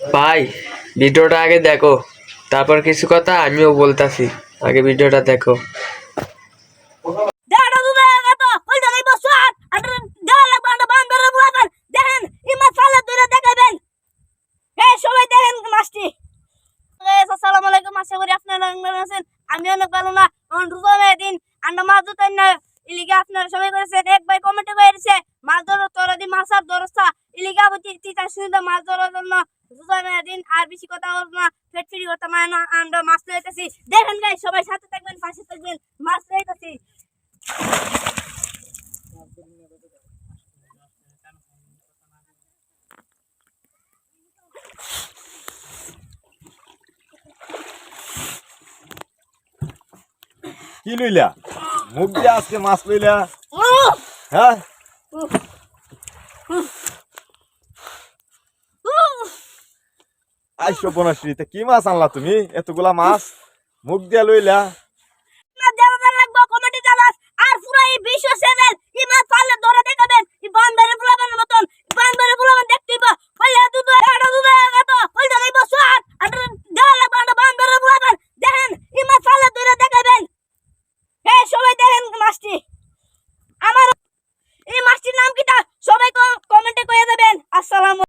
ভাই ভিডিওটা আগে দেখো, তারপর কিছু কথা আমিও বলতাছি। আগে ভিডিওটা দেখো। আমি অনেক ভালো না দিন আন্ডা মাছ ধরতেন না ইলিগা আপনারা সবাই করেছেন এক ভাই কমেন্টে করেছে মাছ ধরো তোরা দি মাছ আর ধরছা ইলিগা তিতা শুনলে মাছ ধরার জন্য দিন আর বেশি কথা বলবো না পেট ফ্রি করতে মানে না আমরা মাছ লইতেছি দেখেন গাই সবাই সাথে থাকবেন পাশে থাকবেন মাছ লইতেছি কি লইলা মুখ দিয়ে আজকে মাছ লইলা? হ্যাঁ আইসো বনশ্রীতে কি মাছ আনলা তুমি? এতগুলা মাছ মুখ দিয়া লইলা? আর পুরো এই বিশ্ব সেভেন এই মাছ পারলে ধরে দেখাবেন এই বান্দরের ফুলাবের মতন বান্দরের ফুলাবেন দেখতে বা হইলে দুধ এটা দুধ কত হইলে এই বছর আর দেওয়া লাগবে না বান্দরের ফুলাবেন দেখেন এই মাছ পারলে ধরে দেখাবেন এই সবাই দেখেন মাছটি